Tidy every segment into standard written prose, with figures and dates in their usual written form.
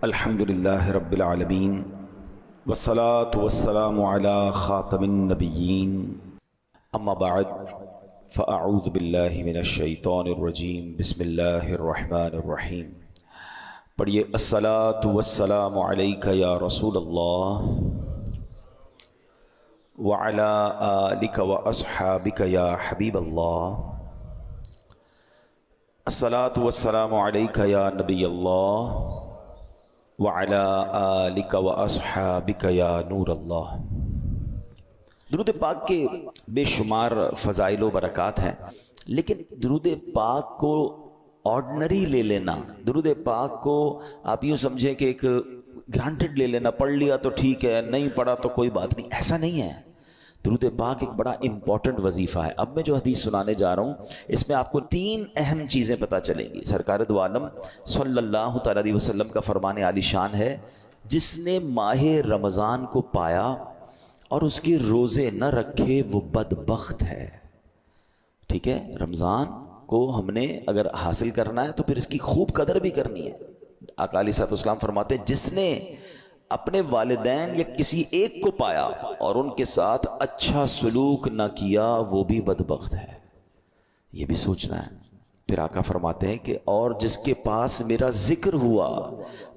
الحمد للہ رب العالمین والصلاة والسلام علی خاتم النبیین اما بعد فاعوذ باللہ من الشیطان الرجیم بسم اللہ الرحمن الرحیم. پڑھیے الصلاة والسلام علیک یا رسول اللہ وعلی آلک واصحابک یا حبیب اللہ. الصلاة والسلام علیک یا نبی اللہ وعلی آلک واصحابک یا نور اللہ. درود پاک کے بے شمار فضائل و برکات ہیں، لیکن درود پاک کو آرڈنری لے لینا، درود پاک کو آپ یوں سمجھیں کہ ایک گرانٹڈ لے لینا، پڑھ لیا تو ٹھیک ہے، نہیں پڑھا تو کوئی بات نہیں، ایسا نہیں ہے. درود پاک ایک بڑا امپورٹنٹ وظیفہ ہے. اب میں جو حدیث سنانے جا رہا ہوں اس میں آپ کو تین اہم چیزیں پتہ چلیں گی. سرکار دو عالم صلی اللہ تعالی علیہ وسلم کا فرمان عالی شان ہے، جس نے ماہ رمضان کو پایا اور اس کے روزے نہ رکھے وہ بدبخت ہے. ٹھیک ہے، رمضان کو ہم نے اگر حاصل کرنا ہے تو پھر اس کی خوب قدر بھی کرنی ہے. آقا علیہ الصلوۃ والسلام فرماتے ہیں جس نے اپنے والدین یا کسی ایک کو پایا اور ان کے ساتھ اچھا سلوک نہ کیا وہ بھی بدبخت ہے. یہ بھی سوچنا ہے. پھر آقا فرماتے ہیں کہ اور جس کے پاس میرا ذکر ہوا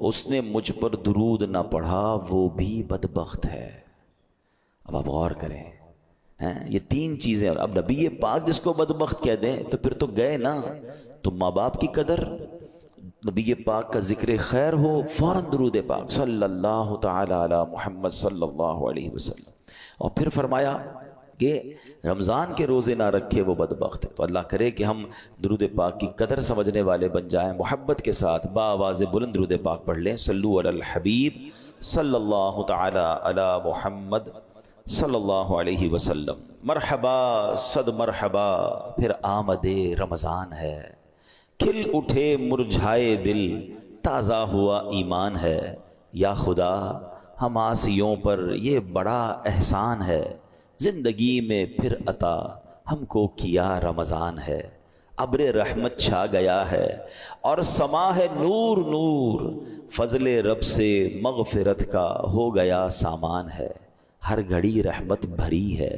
اس نے مجھ پر درود نہ پڑھا وہ بھی بدبخت ہے. اب آپ غور کریں، یہ تین چیزیں. اب نبی پاک جس کو بدبخت کہہ دیں تو پھر تو گئے نا. تو ماں باپ کی قدر، نبی پاک کا ذکر خیر ہو، فوراً درود پاک صلی اللہ تعالی علی محمد صلی اللہ علیہ وسلم. اور پھر فرمایا کہ رمضان کے روزے نہ رکھے وہ بدبخت ہے. تو اللہ کرے کہ ہم درود پاک کی قدر سمجھنے والے بن جائیں. محبت کے ساتھ باواز بلند درود پاک پڑھ لیں. صلو علی الحبیب صلی اللہ تعالی علی محمد صلی اللہ علیہ وسلم. مرحبا صد مرحبا، پھر آمد رمضان ہے. کھل اٹھے مرجھائے دل، تازہ ہوا ایمان ہے. یا خدا ہم آسیوں پر یہ بڑا احسان ہے، زندگی میں پھر عطا ہم کو کیا رمضان ہے. ابر رحمت چھا گیا ہے اور سما ہے نور نور، فضل رب سے مغفرت کا ہو گیا سامان ہے. ہر گھڑی رحمت بھری ہے،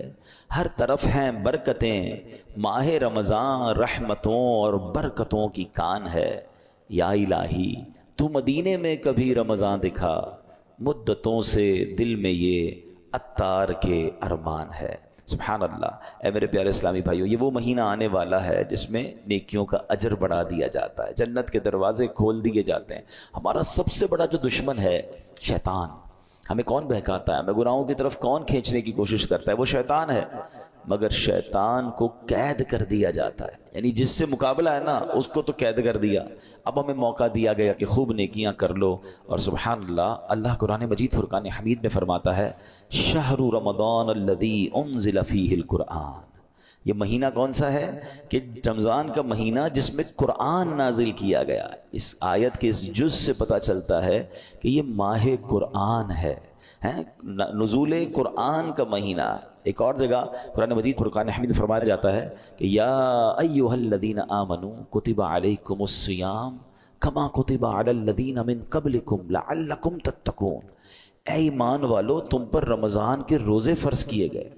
ہر طرف ہیں برکتیں، ماہ رمضان رحمتوں اور برکتوں کی کان ہے. یا الہی تو مدینے میں کبھی رمضان دکھا، مدتوں سے دل میں یہ عطار کے ارمان ہے. سبحان اللہ. اے میرے پیارے اسلامی بھائیو، یہ وہ مہینہ آنے والا ہے جس میں نیکیوں کا اجر بڑھا دیا جاتا ہے، جنت کے دروازے کھول دیے جاتے ہیں. ہمارا سب سے بڑا جو دشمن ہے شیطان. ہمیں کون بہکاتا ہے، ہمیں گناہوں کی طرف کون کھینچنے کی کوشش کرتا ہے؟ وہ شیطان ہے. مگر شیطان کو قید کر دیا جاتا ہے، یعنی جس سے مقابلہ ہے نا اس کو تو قید کر دیا. اب ہمیں موقع دیا گیا کہ خوب نیکیاں کر لو. اور سبحان اللہ، اللہ قرآن مجید فرقان حمید میں فرماتا ہے شہر رمضان الذی انزل فیہ القرآن. یہ مہینہ کون سا ہے؟ کہ رمضان کا مہینہ جس میں قرآن نازل کیا گیا. اس آیت کے اس جز سے پتہ چلتا ہے کہ یہ ماہ قرآن ہے، نزول قرآن کا مہینہ. ایک اور جگہ قرآن مجید فرقان حمید فرمایا جاتا ہے کہ یا ایھا الذین آمنوا کتب علیکم الصیام کما کتب علی الذین من قبلکم لعلکم تتقون. اے ایمان والو، تم پر رمضان کے روزے فرض کیے گئے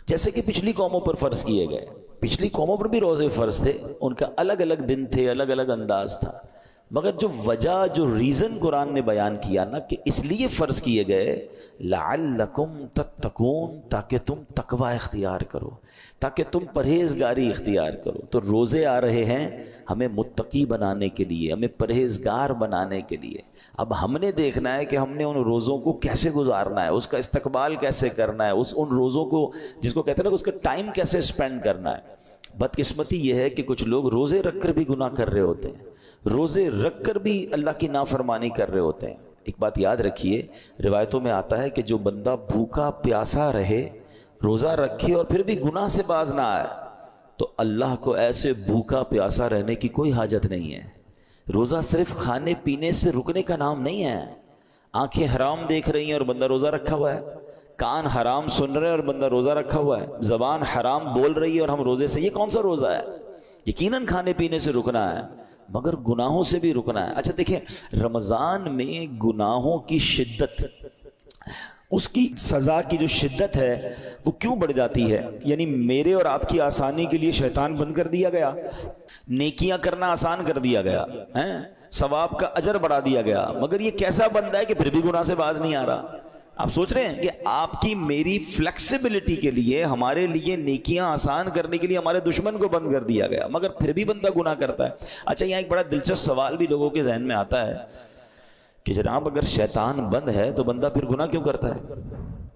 جیسے کہ پچھلی قوموں پر فرض کیے گئے. پچھلی قوموں پر بھی روزے فرض تھے، ان کا الگ الگ دن تھے، الگ الگ انداز تھا. مگر جو وجہ، جو ریزن قرآن نے بیان کیا نا کہ اس لیے فرض کیے گئے لعلکم تتقون، تاکہ تم تقوی اختیار کرو، تاکہ تم پرہیزگاری اختیار کرو. تو روزے آ رہے ہیں ہمیں متقی بنانے کے لیے، ہمیں پرہیزگار بنانے کے لیے. اب ہم نے دیکھنا ہے کہ ہم نے ان روزوں کو کیسے گزارنا ہے، اس کا استقبال کیسے کرنا ہے، ان روزوں کو جس کو کہتے ہیں نا اس کا ٹائم کیسے اسپینڈ کرنا ہے. بدقسمتی یہ ہے کہ کچھ لوگ روزے رکھ کر بھی گناہ کر رہے ہوتے ہیں، روزے رکھ کر بھی اللہ کی نافرمانی کر رہے ہوتے ہیں. ایک بات یاد رکھیے، روایتوں میں آتا ہے کہ جو بندہ بھوکا پیاسا رہے، روزہ رکھے اور پھر بھی گناہ سے باز نہ آئے، تو اللہ کو ایسے بھوکا پیاسا رہنے کی کوئی حاجت نہیں ہے. روزہ صرف کھانے پینے سے رکنے کا نام نہیں ہے. آنکھیں حرام دیکھ رہی ہیں اور بندہ روزہ رکھا ہوا ہے، کان حرام سن رہے ہیں اور بندہ روزہ رکھا ہوا ہے، زبان حرام بول رہی ہے اور ہم روزے سے، یہ کون سا روزہ ہے؟ یقیناً کھانے پینے سے رکنا ہے. مگر گناہوں سے بھی رکنا ہے. اچھا دیکھیں، رمضان میں گناہوں کی شدت، اس کی سزا کی جو شدت ہے وہ کیوں بڑھ جاتی ہے؟ یعنی میرے اور آپ کی آسانی کے لیے شیطان بند کر دیا گیا، نیکیاں کرنا آسان کر دیا گیا، ثواب کا اجر بڑھا دیا گیا، مگر یہ کیسا بندہ ہے کہ پھر بھی گناہ سے باز نہیں آ رہا؟ آپ سوچ رہے ہیں کہ آپ کی میری فلیکسیبلٹی کے لیے، ہمارے لیے نیکیاں آسان کرنے کے لیے ہمارے دشمن کو بند کر دیا گیا، مگر پھر بھی بندہ گناہ کرتا ہے. اچھا یہاں ایک بڑا دلچسپ سوال بھی لوگوں کے ذہن میں آتا ہے کہ جناب اگر شیطان بند ہے تو بندہ پھر گناہ کیوں کرتا ہے؟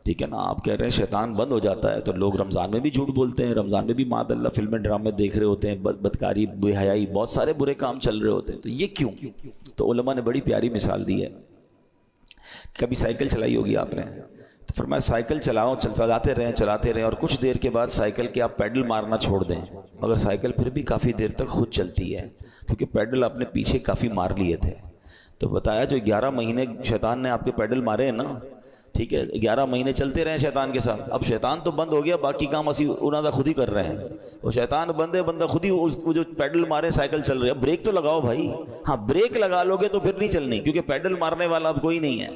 ٹھیک ہے نا، آپ کہہ رہے ہیں شیطان بند ہو جاتا ہے تو لوگ رمضان میں بھی جھوٹ بولتے ہیں، رمضان میں بھی معاذ اللہ فلمیں ڈرامے دیکھ رہے ہوتے ہیں، بدکاری، بے حیائی، بہت سارے برے کام چل رہے ہوتے ہیں، تو یہ کیوں؟ تو علماء نے بڑی پیاری مثال دی ہے. کبھی سائیکل چلائی ہوگی آپ نے، تو فرمایا سائیکل چلاؤ، چلاتے رہیں اور کچھ دیر کے بعد سائیکل کے آپ پیڈل مارنا چھوڑ دیں، مگر سائیکل پھر بھی کافی دیر تک خود چلتی ہے کیونکہ پیڈل آپ نے پیچھے کافی مار لیے تھے. تو بتایا جو 11 مہینے شیطان نے آپ کے پیڈل مارے ہیں نا، ٹھیک ہے، 11 مہینے چلتے رہے شیطان کے ساتھ. اب شیطان تو بند ہو گیا، باقی کام اسی انہوں نے خود ہی کر رہے ہیں. وہ شیطان بند ہے، بندہ خود ہی وہ جو پیڈل مارے سائیکل چل رہی ہے. اب بریک تو لگاؤ بھائی. ہاں بریک لگا لو گے تو پھر نہیں چلنی، کیونکہ پیڈل مارنے والا اب کوئی نہیں ہے.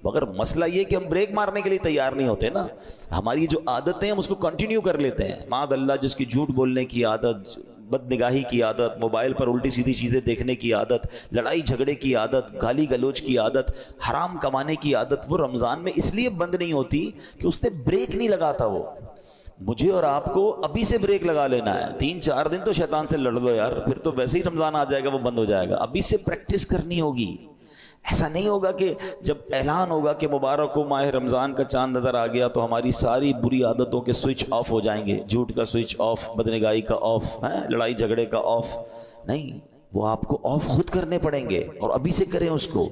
مگر مسئلہ یہ کہ ہم بریک مارنے کے لیے تیار نہیں ہوتے نا. ہماری جو عادتیں ہم اس کو کنٹینیو کر لیتے ہیں. معاذ اللہ جس کی جھوٹ بولنے کی عادت، بد نگاہی کی عادت، موبائل پر الٹی سیدھی چیزیں دیکھنے کی عادت، لڑائی جھگڑے کی عادت، گالی گلوچ کی عادت، حرام کمانے کی عادت، وہ رمضان میں اس لیے بند نہیں ہوتی کہ اس نے بریک نہیں لگاتا. وہ مجھے اور آپ کو ابھی سے بریک لگا لینا ہے. 3-4 دن تو شیطان سے لڑ لو یار، پھر تو ویسے ہی رمضان آ جائے گا، وہ بند ہو جائے گا. ابھی سے پریکٹس کرنی ہوگی. ایسا نہیں ہوگا کہ جب اعلان ہوگا کہ مبارک ہو ماہ رمضان کا چاند نظر آ گیا تو ہماری ساری بری عادتوں کے سوئچ آف ہو جائیں گے. جھوٹ کا سوئچ آف، بدنگاہی کا آف، لڑائی جھگڑے کا آف. نہیں، وہ آپ کو آف خود کرنے پڑیں گے، اور ابھی سے کریں. اس کو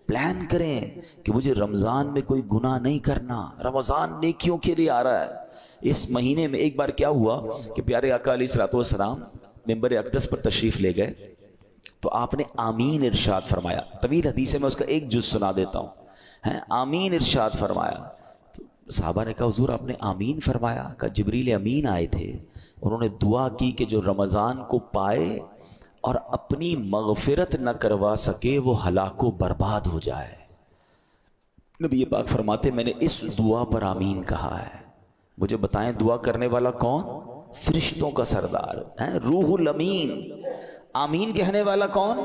پلان کریں کہ مجھے رمضان میں کوئی گناہ نہیں کرنا. رمضان نیکیوں کے لیے آ رہا ہے. اس مہینے میں ایک بار کیا ہوا کہ پیارے آقا علیہ الصلوۃ والسلام منبر اقدس پر تشریف لے گئے تو آپ نے آمین ارشاد فرمایا. طویل حدیث ہے، میں اس کا ایک جز سنا دیتا ہوں. آمین ارشاد فرمایا. تو صحابہ نے کہا حضور آپ نے آمین فرمایا؟ کہا جبریل امین آئے تھے، انہوں نے دعا کی کہ جو رمضان کو پائے اور اپنی مغفرت نہ کروا سکے وہ ہلاک و برباد ہو جائے. نبی پاک فرماتے میں نے اس دعا پر آمین کہا ہے. مجھے بتائیں دعا کرنے والا کون؟ فرشتوں کا سردار روح الامین. آمین کہنے والا کون؟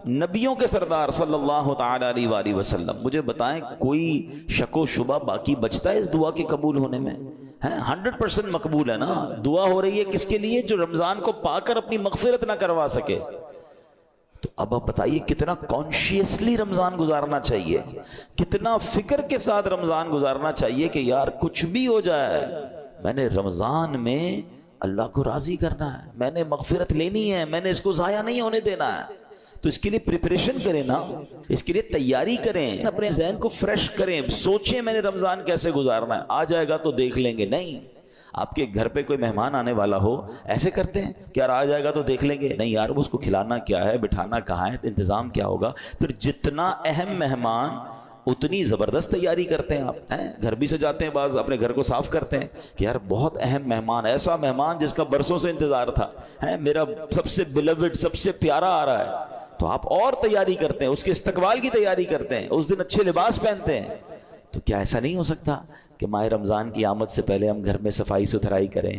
نبیوں کے سردار صلی اللہ تعالی علیہ وآلہ وسلم. مجھے بتائیں کوئی شک و شبہ باقی بچتا ہے اس دعا کے قبول ہونے میں؟ 100% مقبول ہے نا. دعا ہو رہی ہے کس کے لیے؟ جو رمضان کو پا کر اپنی مغفرت نہ کروا سکے. تو اب آپ بتائیے کتنا کانشیسلی رمضان گزارنا چاہیے، کتنا فکر کے ساتھ رمضان گزارنا چاہیے کہ یار کچھ بھی ہو جائے میں نے رمضان میں اللہ کو راضی کرنا ہے، میں نے مغفرت لینی ہے، میں نے اس کو ضائع نہیں ہونے دینا ہے. تو اس کے لیے پریپریشن کریں نا، اس کے لیے تیاری کریں، اپنے ذہن کو فریش کریں، سوچیں میں نے رمضان کیسے گزارنا ہے. آ جائے گا تو دیکھ لیں گے. نہیں، آپ کے گھر پہ کوئی مہمان آنے والا ہو ایسے کرتے ہیں کہ یار آ جائے گا تو دیکھ لیں گے. نہیں یار، وہ اس کو کھلانا کیا ہے، بٹھانا کہاں ہے، انتظام کیا ہوگا. پھر جتنا اہم مہمان اتنی زبردست تیاری کرتے ہیں. آپ گھر بھی سجاتے ہیں، بعض اپنے گھر کو صاف کرتے ہیں کہ یار بہت اہم مہمان، ایسا مہمان جس کا برسوں سے انتظار تھا، میرا سب سے بیلوڈ، سب سے پیارا آ رہا ہے. تو آپ اور تیاری کرتے ہیں، اس کے استقبال کی تیاری کرتے ہیں، اس دن اچھے لباس پہنتے ہیں. تو کیا ایسا نہیں ہو سکتا کہ ماہ رمضان کی آمد سے پہلے ہم گھر میں صفائی ستھرائی کریں،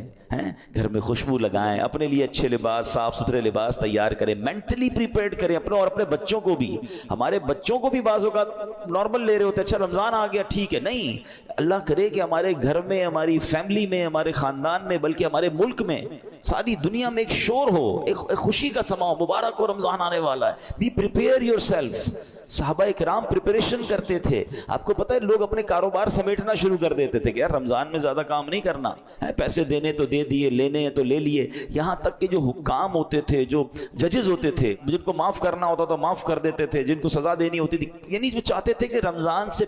گھر میں خوشبو لگائیں، اپنے لیے اچھے لباس، صاف ستھرے لباس تیار کریں، مینٹلی پریپیئرڈ کریں اپنے اور اپنے بچوں کو بھی. ہمارے بچوں کو بھی بعض اوقات نارمل لے رہے ہوتے ہیں، اچھا رمضان آ گیا ٹھیک ہے. نہیں، اللہ کرے کہ ہمارے گھر میں، ہماری فیملی میں، ہمارے خاندان میں، بلکہ ہمارے ملک میں، ساری دنیا میں ایک شور ہو، ایک خوشی کا سما ہو. مبارک ہو رمضان آنے والا ہے. Be prepare yourself. صحابہ اکرام پریپریشن کرتے تھے. آپ کو پتہ ہے لوگ اپنے کاروبار سمیٹنا شروع کر دیتے تھے کہ یار رمضان میں زیادہ کام نہیں کرنا ہے، پیسے دینے تو دے دیے، لینے تو لے لیے. یہاں تک کہ جو حکام ہوتے تھے، جو ججز ہوتے تھے، جن کو معاف کرنا ہوتا تو معاف کر دیتے تھے، جن کو سزا دینی ہوتی تھی، یعنی جو چاہتے تھے کہ رمضان سے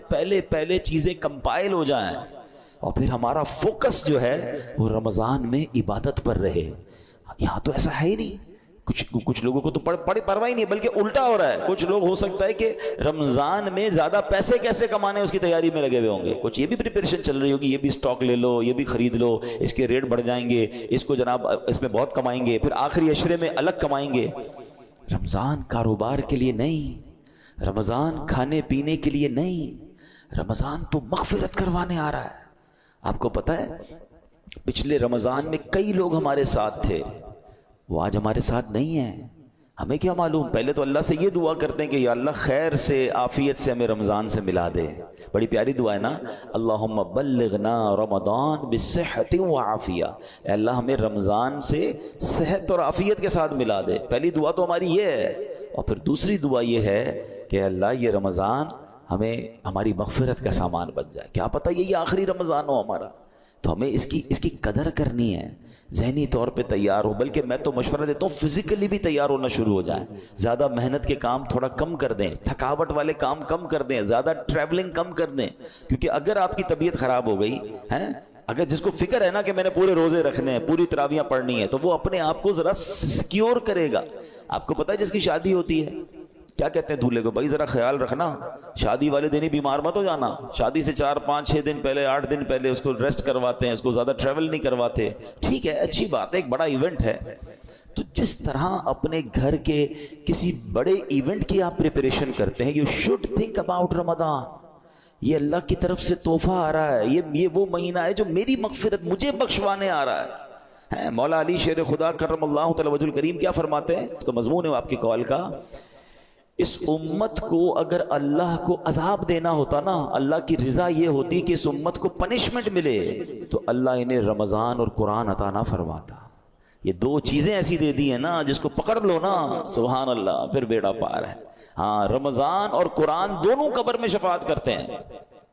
پہلے چیزیں کمپائل ہو جائیں اور پھر ہمارا فوکس جو ہے وہ رمضان میں عبادت پر رہے. یہاں تو ایسا ہے ہی نہیں. کچھ لوگوں کو تو پرواہ ہی نہیں، بلکہ الٹا ہو رہا ہے. کچھ لوگ ہو سکتا ہے کہ رمضان میں زیادہ پیسے کیسے کمانے اس کی تیاری میں لگے ہوئے ہوں گے. کچھ یہ بھی پریپریشن چل رہی ہوگی، یہ بھی سٹاک لے لو، یہ بھی خرید لو، اس کے ریٹ بڑھ جائیں گے، اس کو جناب اس میں بہت کمائیں گے، پھر آخری عشرے میں الگ کمائیں گے. رمضان کاروبار کے لیے نہیں، رمضان کھانے پینے کے لیے نہیں، رمضان تو مغفرت کروانے آ رہا ہے۔ آپ کو پتہ ہے پچھلے رمضان میں کئی لوگ ہمارے ساتھ تھے، وہ آج ہمارے ساتھ نہیں ہیں۔ ہمیں کیا معلوم، پہلے تو اللہ سے یہ دعا کرتے ہیں کہ یا اللہ خیر سے عافیت سے ہمیں رمضان سے ملا دے۔ بڑی پیاری دعا ہے نا، اللہم بلغنا رمضان بالصحت وعافیہ، اے اللہ ہمیں رمضان سے صحت اور عافیت کے ساتھ ملا دے۔ پہلی دعا تو ہماری یہ ہے، اور پھر دوسری دعا یہ ہے کہ اللہ یہ رمضان ہمیں ہماری مغفرت کا سامان بن جائے۔ کیا پتہ یہ آخری رمضان ہو ہمارا، تو ہمیں اس کی قدر کرنی ہے، ذہنی طور پہ تیار ہو، بلکہ میں تو مشورہ دیتا ہوں فزیکلی بھی تیار ہونا شروع ہو جائیں۔ زیادہ محنت کے کام تھوڑا کم کر دیں، تھکاوٹ والے کام کم کر دیں، زیادہ ٹریولنگ کم کر دیں، کیونکہ اگر آپ کی طبیعت خراب ہو گئی ہے، اگر جس کو فکر ہے نا کہ میں نے پورے روزے رکھنے ہیں، پوری تراویحاں پڑھنی ہے، تو وہ اپنے آپ کو ذرا سیکیور کرے گا۔ آپ کو پتہ ہے جس کی شادی ہوتی ہے کیا کہتے ہیں دولہے کو، بھائی ذرا خیال رکھنا، شادی والے دن ہی بیمار مت ہو جانا۔ شادی سے 4 5 6 دن پہلے، 8 دن پہلے اس کو ریسٹ کرواتے ہیں، اس کو زیادہ ٹریول نہیں کرواتے۔ ٹھیک ہے، اچھی بات ہے، ایک بڑا ایونٹ ہے، تو جس طرح اپنے گھر کے کسی بڑے ایونٹ کی آپ پریپریشن کرتے ہیں، یو شوڈ تھنک اباؤٹ رمضان۔ یہ اللہ کی طرف سے تحفہ آ رہا ہے، یہ وہ مہینہ ہے جو میری مغفرت مجھے بخشوانے آ رہا ہے۔ مولا علی شیر خدا کرم اللہ تعالی وجہ الکریم کیا فرماتے ہیں، اس کا مضمون ہے آپ کی کال کا، اس امت کو اگر اللہ کو عذاب دینا ہوتا نا، اللہ کی رضا یہ ہوتی کہ اس امت کو پنشمنٹ ملے، تو اللہ انہیں رمضان اور قرآن عطا نہ فرماتا۔ یہ 2 چیزیں ایسی دے دی ہیں نا، جس کو پکڑ لو نا سبحان اللہ پھر بیڑا پار ہے۔ ہاں، رمضان اور قرآن دونوں قبر میں شفاعت کرتے ہیں۔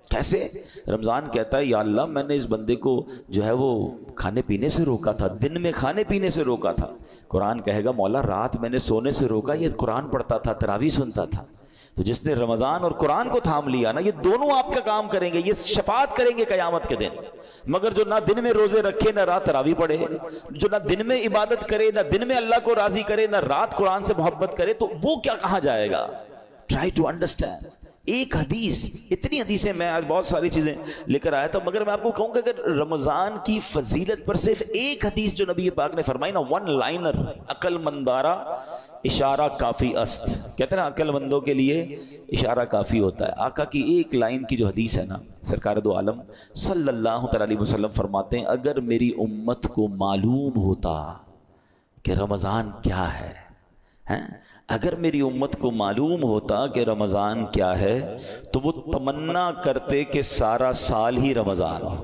کیسے؟ رمضان کہتا ہے یا اللہ میں نے اس بندے کو جو ہے وہ کھانے پینے سے روکا تھا، دن میں کھانے پینے سے روکا تھا۔ قرآن کہے گا مولا رات میں نے سونے سے روکا، یہ قرآن پڑھتا تھا، تراویح سنتا تھا۔ تو جس نے رمضان اور قرآن کو تھام لیا نا، یہ دونوں آپ کا کام کریں گے، یہ شفاعت کریں گے قیامت کے دن۔ مگر جو نہ دن میں روزے رکھے، نہ رات تراویح پڑھے، جو نہ دن میں عبادت کرے، نہ دن میں اللہ کو راضی کرے، نہ رات قرآن سے محبت کرے، تو وہ کیا کہاں جائے گا؟ Try to understand. ایک حدیث، اتنی حدیثیں میں آج بہت ساری چیزیں لے کر آیا تھا، مگر میں آپ کو کہوں کہ اگر رمضان کی فضیلت پر صرف ایک حدیث جو نبی پاک نے فرمائی نا، 1 لائنر، عقل مندارا اشارہ کافی است، کہتے ہیں نا عقل مندوں کے لیے اشارہ کافی ہوتا ہے۔ آقا کی ایک لائن کی جو حدیث ہے نا، سرکار دو عالم صلی اللہ علیہ وسلم فرماتے ہیں اگر میری امت کو معلوم ہوتا کہ رمضان کیا ہے، اگر میری امت کو معلوم ہوتا کہ رمضان کیا ہے، تو وہ تمنا کرتے کہ سارا سال ہی رمضان ہو۔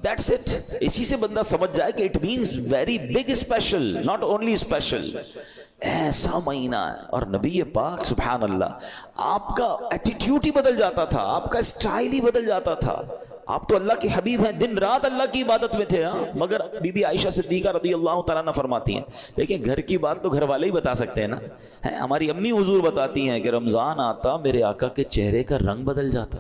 That's it۔ اسی سے بندہ سمجھ جائے کہ it means very big special, not only special۔ ایسا مہینہ ہے، اور نبی پاک سبحان اللہ آپ کا ایٹیٹیوڈ ہی بدل جاتا تھا، آپ کا اسٹائل ہی بدل جاتا تھا۔ آپ تو اللہ کے حبیب ہیں، دن رات اللہ کی عبادت میں تھے، مگر بی بی عائشہ صدیقہ رضی اللہ تعالیٰ عنہ فرماتی ہیں، دیکھیں گھر کی بات تو گھر والے ہی بتا سکتے ہیں نا، ہماری امی حضور بتاتی ہیں کہ رمضان آتا میرے آقا کے چہرے کا رنگ بدل جاتا،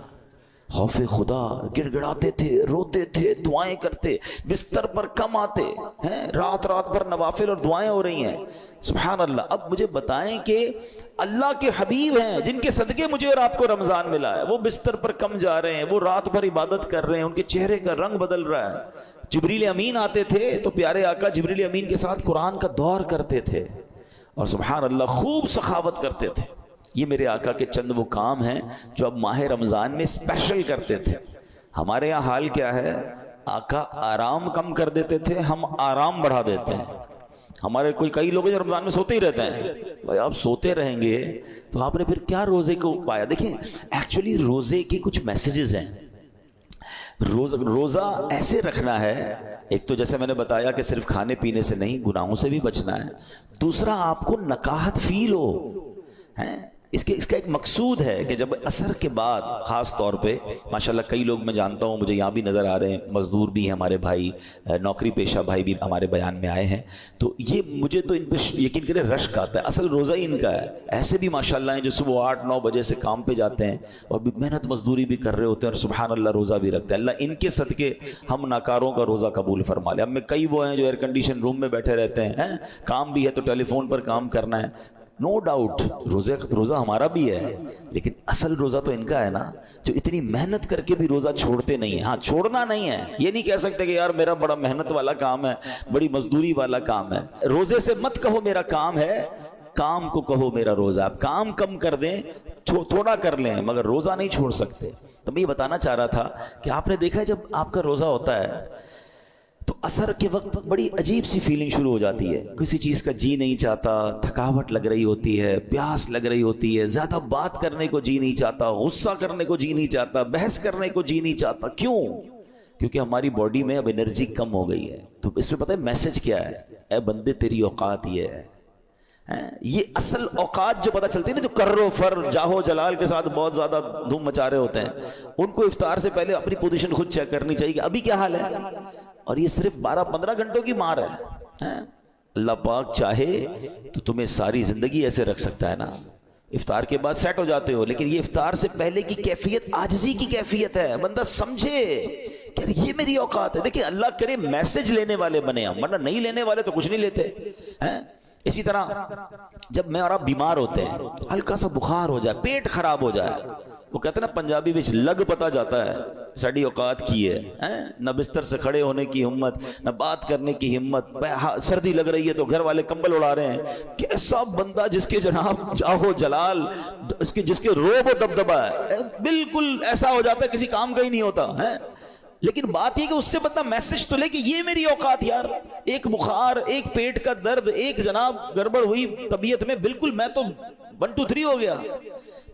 خوف خدا، گڑ گڑاتے تھے، روتے تھے، دعائیں کرتے، بستر پر کم آتے ہیں، رات رات بھر نوافل اور دعائیں ہو رہی ہیں، سبحان اللہ۔ اب مجھے بتائیں کہ اللہ کے حبیب ہیں جن کے صدقے مجھے اور آپ کو رمضان ملا ہے، وہ بستر پر کم جا رہے ہیں، وہ رات بھر عبادت کر رہے ہیں، ان کے چہرے کا رنگ بدل رہا ہے۔ جبریل امین آتے تھے تو پیارے آقا جبریل امین کے ساتھ قرآن کا دور کرتے تھے، اور سبحان اللہ خوب سخاوت کرتے تھے۔ یہ میرے آقا کے چند وہ کام ہیں جو اب ماہ رمضان میں اسپیشل کرتے تھے۔ ہمارے یہاں حال کیا ہے، آقا آرام کم کر دیتے تھے، ہم آرام بڑھا دیتے ہیں۔ ہمارے کئی لوگ جو رمضان میں سوتے ہی رہتے ہیں، بھائی آپ سوتے رہیں گے تو آپ نے پھر کیا روزے کو پایا؟ دیکھیں ایکچولی روزے کے کچھ میسیجز ہیں۔ روزہ ایسے رکھنا ہے، ایک تو جیسے میں نے بتایا کہ صرف کھانے پینے سے نہیں، گناہوں سے بھی بچنا ہے۔ دوسرا آپ کو نکاحت فیل ہو، اس کا ایک مقصود ہے کہ جب عصر کے بعد خاص طور پہ ماشاءاللہ کئی لوگ میں جانتا ہوں، مجھے یہاں بھی نظر آ رہے ہیں، مزدور بھی ہیں ہمارے بھائی، نوکری پیشہ بھائی بھی ہمارے بیان میں آئے ہیں، تو یہ مجھے تو ان پہ یقین کرے رشک آتا ہے، اصل روزہ ہی ان کا ہے۔ ایسے بھی ماشاءاللہ ہیں جو صبح 8-9 بجے سے کام پہ جاتے ہیں اور محنت مزدوری بھی کر رہے ہوتے ہیں، اور سبحان اللہ روزہ بھی رکھتے ہیں۔ اللہ ان کے صدقے ہم ناکاروں کا روزہ قبول فرما لے۔ ہم میں کئی وہ ہیں جو ایئر کنڈیشن روم میں بیٹھے رہتے ہیں، کام بھی ہے تو ٹیلی فون پر کام کرنا ہے، نو ڈاؤٹ روزہ ہمارا بھی ہے، لیکن اصل روزہ تو ان کا ہے نا، جو اتنی محنت کر کے بھی روزہ چھوڑتے نہیں ہیں۔ ہاں چھوڑنا نہیں ہے، یہ نہیں کہہ سکتے کہ یار میرا بڑا محنت والا کام ہے، بڑی مزدوری والا کام ہے۔ روزے سے مت کہو میرا کام ہے، کام کو کہو میرا روزہ. آپ کام کم کر دیں, تھوڑا کر لیں, مگر روزہ نہیں چھوڑ سکتے. تو میں یہ بتانا چاہ رہا تھا کہ آپ نے دیکھا ہے جب آپ کا روزہ ہوتا ہے تو عصر کے وقت بڑی عجیب سی فیلنگ شروع ہو جاتی ہے. کسی چیز کا جی نہیں چاہتا, تھکاوٹ لگ رہی ہوتی ہے, پیاس لگ رہی ہوتی ہے, زیادہ بات کرنے کو جی نہیں چاہتا, غصہ کرنے کو جی نہیں چاہتا, بحث کرنے کو جی نہیں چاہتا. کیوں؟ کیونکہ ہماری باڈی میں اب انرجی کم ہو گئی ہے. تو اس میں پتہ ہے میسج کیا ہے؟ اے بندے تیری اوقات یہ ہے. یہ اصل اوقات جو پتہ چلتی ہے نا, جو کرو فر جاہو جلال کے ساتھ بہت زیادہ دھوم مچا رہے ہوتے ہیں, ان کو افطار سے پہلے اپنی پوزیشن خود چیک کرنی چاہیے کہ ابھی کیا حال ہے. اور یہ صرف 12-15 گھنٹوں کی مار ہے. اللہ پاک چاہے تو تمہیں ساری زندگی ایسے رکھ سکتا ہے نا, افطار کے بعد سیٹ ہو جاتے ہو. لیکن یہ افطار سے پہلے کی کیفیت عاجزی کی کیفیت ہے. بندہ سمجھے کہ یہ میری اوقات ہے. دیکھیں اللہ کرے میسج لینے والے بنے ہم, ورنہ نہیں لینے والے تو کچھ نہیں لیتے. اسی طرح جب میں اور آپ بیمار ہوتے ہیں, ہلکا سا بخار ہو جائے, پیٹ خراب ہو جائے, وہ کہتے ہیں نا پنجابی وچ لگ پتا جاتا ہے ساڑی اوقات کی ہے. نہ بستر سے کھڑے ہونے کی ہمت, نہ بات کرنے کی ہمت, سردی لگ رہی ہے تو گھر والے کمبل اڑا رہے ہیں. کیسا بندہ جس کے جناب جاہو جلال, جس کے روب و دبدبا ہے, بالکل ایسا ہو جاتا ہے کسی کام کا ہی نہیں ہوتا ہے. لیکن بات یہ کہ اس سے بندہ میسج تو لے کہ یہ میری اوقات یار. ایک بخار, ایک پیٹ کا درد, ایک جناب گڑبڑ ہوئی طبیعت میں, بالکل میں تو 1 2 3 ہو گیا.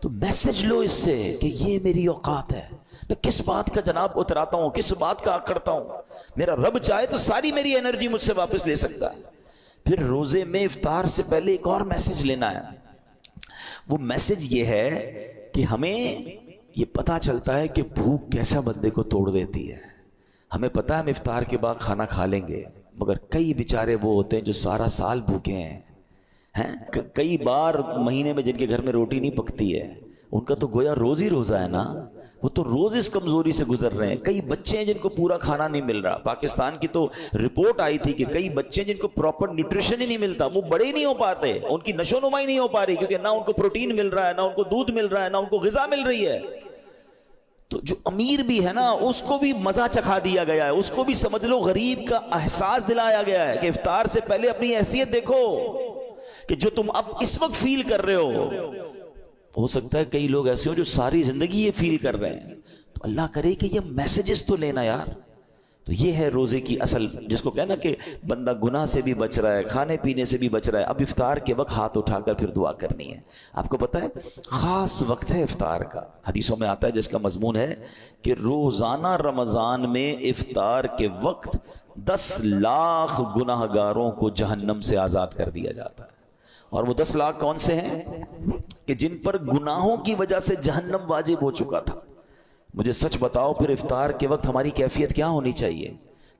تو میسج لو اس سے کہ یہ میری اوقات ہے. میں کس بات کا جناب اتراتا ہوں, کس بات کا کرتا ہوں. میرا رب چاہے تو ساری میری انرجی مجھ سے واپس لے سکتا ہے. پھر روزے میں افطار سے پہلے ایک اور میسج لینا ہے. وہ میسج یہ ہے کہ ہمیں یہ پتا چلتا ہے کہ بھوک کیسا بندے کو توڑ دیتی ہے. ہمیں پتا ہے ہم افطار کے بعد کھانا کھا لیں گے, مگر کئی بیچارے وہ ہوتے ہیں جو سارا سال بھوکے ہیں. کئی بار مہینے میں جن کے گھر میں روٹی نہیں پکتی ہے, ان کا تو گویا روز ہی روزہ ہے نا. وہ تو روز اس کمزوری سے گزر رہے ہیں. کئی بچے ہیں جن کو پورا کھانا نہیں مل رہا. پاکستان کی تو رپورٹ آئی تھی کہ کئی بچے جن کو پراپر نیوٹریشن ہی نہیں ملتا, وہ بڑے نہیں ہو پاتے, ان کی نشو نما ہی نہیں ہو پا رہی, کیونکہ نہ ان کو پروٹین مل رہا ہے, نہ ان کو دودھ مل رہا ہے, نہ ان کو غذا مل رہی ہے. تو جو امیر بھی ہے نا, اس کو بھی مزہ چکھا دیا گیا ہے, اس کو بھی سمجھ لو غریب کا احساس دلایا گیا ہے کہ افطار سے پہلے اپنی حیثیت دیکھو کہ جو تم اب اس وقت فیل کر رہے ہو سکتا ہے کئی لوگ ایسے ہو جو ساری زندگی یہ فیل کر رہے ہیں. تو اللہ کرے کہ یہ میسیجز تو لینا یار. تو یہ ہے روزے کی اصل, جس کو کہنا کہ بندہ گناہ سے بھی بچ رہا ہے, کھانے پینے سے بھی بچ رہا ہے. اب افطار کے وقت ہاتھ اٹھا کر پھر دعا کرنی ہے. آپ کو پتہ ہے خاص وقت ہے افطار کا, حدیثوں میں آتا ہے جس کا مضمون ہے کہ روزانہ رمضان میں افطار کے وقت 10 لاکھ گناہ گاروں کو جہنم سے آزاد کر دیا جاتا ہے. اور وہ 10 لاکھ کون سے ہیں کہ جن پر گناہوں کی وجہ سے جہنم واجب ہو چکا تھا. مجھے سچ بتاؤ پھر افطار کے وقت ہماری کیفیت کیا ہونی چاہیے؟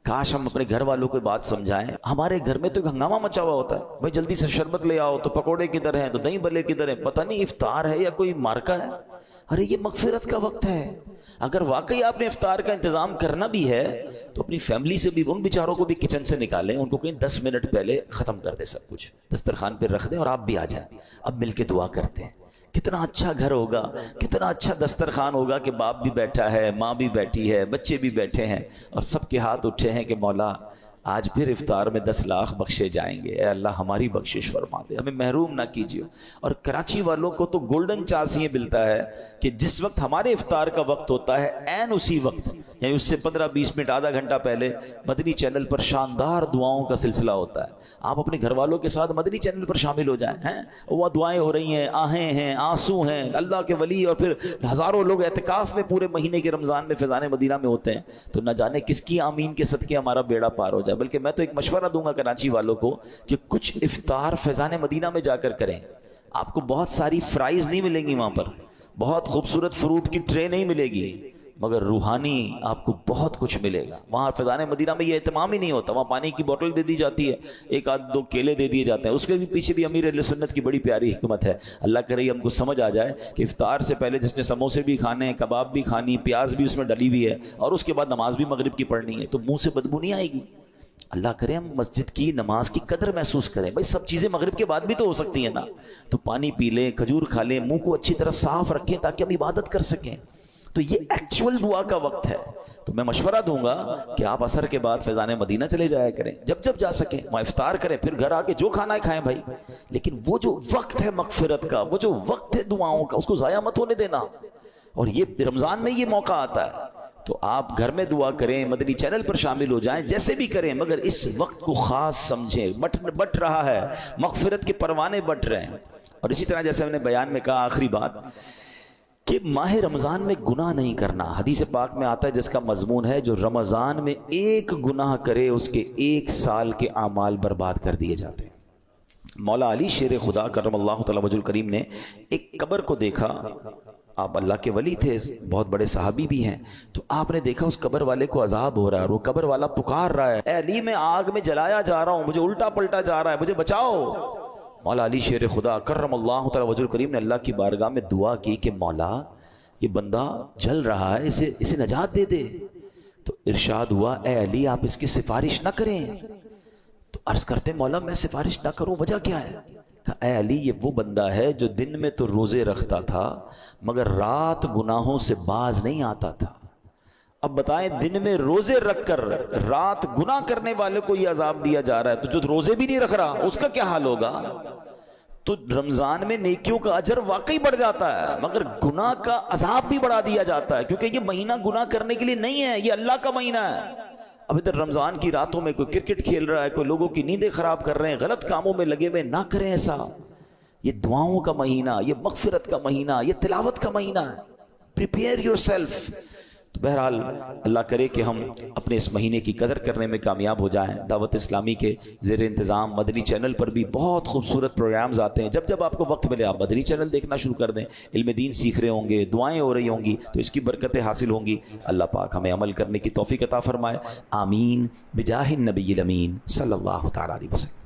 کاش ہم اپنے گھر والوں کو بات سمجھائیں. ہمارے گھر میں تو ایک ہنگامہ مچا ہوا ہوتا ہے, بھائی جلدی سے شربت لے آؤ, تو پکوڑے کدھر ہیں, تو دہی بلے کدھر ہیں, پتہ نہیں افطار ہے یا کوئی مارکا ہے. ارے یہ مغفرت کا وقت ہے. اگر واقعی آپ نے افطار کا انتظام کرنا بھی ہے تو اپنی فیملی سے بھی, ان بیچاروں کو بھی کچن سے نکالیں, ان کو کہیں 10 منٹ پہلے ختم کر دے, سب کچھ دسترخوان پہ رکھ دیں اور آپ بھی آ جائیں. اب مل کے دعا کرتے ہیں. کتنا اچھا گھر ہوگا, کتنا اچھا دسترخوان ہوگا کہ باپ بھی بیٹھا ہے, ماں بھی بیٹھی ہے, بچے بھی بیٹھے ہیں, اور سب کے ہاتھ اٹھے ہیں کہ مولا آج پھر افطار میں 10 لاکھ بخشے جائیں گے. اے اللہ ہماری بخشش فرما دے, ہمیں محروم نہ کیجیے. اور کراچی والوں کو تو گولڈن چانس یہ ملتا ہے کہ جس وقت ہمارے افطار کا وقت ہوتا ہے, عین اسی وقت یعنی اس سے 15-20 منٹ آدھا گھنٹہ پہلے مدنی چینل پر شاندار دعاؤں کا سلسلہ ہوتا ہے. آپ اپنے گھر والوں کے ساتھ مدنی چینل پر شامل ہو جائیں. وہ دعائیں ہو رہی ہیں, آہیں ہیں, آنسو ہیں, اللہ کے ولی اور پھر ہزاروں لوگ اعتکاف میں پورے مہینے کے رمضان میں فیضان مدینہ میں ہوتے ہیں. تو نہ جانے کس کی آمین کے صدقے ہمارا بیڑا پار ہو جائے. بلکہ میں تو ایک مشورہ دوں گا کراچی والوں کو کہ کچھ افطار فیضان مدینہ میں جا کر کریں. آپ کو بہت ساری فرائز نہیں ملیں گی وہاں پر, بہت خوبصورت فروٹ کی ٹرے نہیں ملے گی, مگر روحانی آپ کو بہت کچھ ملے گا. وہاں فیضان مدینہ میں یہ اہتمام ہی نہیں ہوتا. وہاں پانی کی بوتل دے دی جاتی ہے, 1-2 کیلے دے دیے جاتے ہیں. اس کے بھی پیچھے بھی امیر اہل سنت کی بڑی پیاری حکمت ہے. اللہ کرے ہم کو سمجھ آ جائے کہ افطار سے پہلے جس نے سموسے بھی کھانے ہیں, کباب بھی کھانی, پیاز بھی اس میں ڈلی ہوئی ہے, اور اس کے بعد نماز بھی مغرب کی پڑھنی ہے, تو منہ سے بدبو نہیں آئے گی. اللہ کرے ہم مسجد کی نماز کی قدر محسوس کریں. بھائی سب چیزیں مغرب کے بعد بھی تو ہو سکتی ہیں نا, تو پانی پی لیں, کھجور کھا لیں, منہ کو اچھی طرح صاف رکھیں تاکہ ہم عبادت کر سکیں. تو یہ ایکچول دعا کا وقت ہے. تو میں مشورہ دوں گا کہ آپ عصر کے بعد فیضان مدینہ چلے جایا کریں, جب جب جا سکیں, وہاں افطار کریں, پھر گھر آ کے جو کھانا ہے کھائیں بھائی, لیکن وہ جو وقت ہے مغفرت کا, وہ جو وقت ہے دعاؤں کا, اس کو ضائع مت ہونے دینا. اور یہ رمضان میں یہ موقع آتا ہے, تو آپ گھر میں دعا کریں, مدنی چینل پر شامل ہو جائیں, جیسے بھی کریں, مگر اس وقت کو خاص سمجھیں. بٹ رہا ہے, مغفرت کے پروانے بٹ رہے ہیں. اور اسی طرح جیسے ہم نے بیان میں کہا, آخری بات, کہ ماہ رمضان میں گناہ نہیں کرنا. حدیث پاک میں آتا ہے جس کا مضمون ہے, جو رمضان میں ایک گناہ کرے اس کے 1 سال کے اعمال برباد کر دیے جاتے ہیں. مولا علی شیر خدا کرم اللہ تعالی وجہ الکریم نے ایک قبر کو دیکھا. آپ اللہ کے ولی تھے, بہت بڑے صحابی بھی ہیں, تو آپ نے دیکھا اس قبر والے کو عذاب ہو رہا ہے, اور وہ قبر والا پکار رہا ہے, اے علی میں آگ میں جلایا جا رہا ہوں, مجھے الٹا پلٹا جا رہا ہے, مجھے بچاؤ. مولا علی شیر خدا کرم اللہ تعالی وجہ الکریم نے اللہ کی بارگاہ میں دعا کی کہ مولا یہ بندہ جل رہا ہے, اسے نجات دے دے. تو ارشاد ہوا, اے علی آپ اس کی سفارش نہ کریں. تو عرض کرتے, مولا میں سفارش نہ کروں, وجہ کیا ہے؟ کہا, اے علی یہ وہ بندہ ہے جو دن میں تو روزے رکھتا تھا مگر رات گناہوں سے باز نہیں آتا تھا. اب بتائیں, دن میں روزے رکھ کر رات گناہ کرنے والے کو یہ عذاب دیا جا رہا ہے, تو جو روزے بھی نہیں رکھ رہا اس کا کیا حال ہوگا؟ تو رمضان میں نیکیوں کا اجر واقعی بڑھ جاتا ہے, مگر گناہ کا عذاب بھی بڑھا دیا جاتا ہے, کیونکہ یہ مہینہ گناہ کرنے کے لیے نہیں ہے, یہ اللہ کا مہینہ ہے. اب ادھر رمضان کی راتوں میں کوئی کرکٹ کھیل رہا ہے, کوئی لوگوں کی نیندیں خراب کر رہے ہیں, غلط کاموں میں لگے ہوئے, نہ کریں ایسا. یہ دعاؤں کا مہینہ, یہ مغفرت کا مہینہ, یہ تلاوت کا مہینہ ہے. Prepare your self. تو بہرحال اللہ کرے کہ ہم اپنے اس مہینے کی قدر کرنے میں کامیاب ہو جائیں. دعوت اسلامی کے زیر انتظام مدنی چینل پر بھی بہت خوبصورت پروگرامز آتے ہیں. جب جب آپ کو وقت ملے آپ مدنی چینل دیکھنا شروع کر دیں. علم دین سیکھ رہے ہوں گے, دعائیں ہو رہی ہوں گی, تو اس کی برکتیں حاصل ہوں گی. اللہ پاک ہمیں عمل کرنے کی توفیق عطا فرمائے. آمین بجاہ النبی الامین صلی اللہ تعالی علیہ وسلم.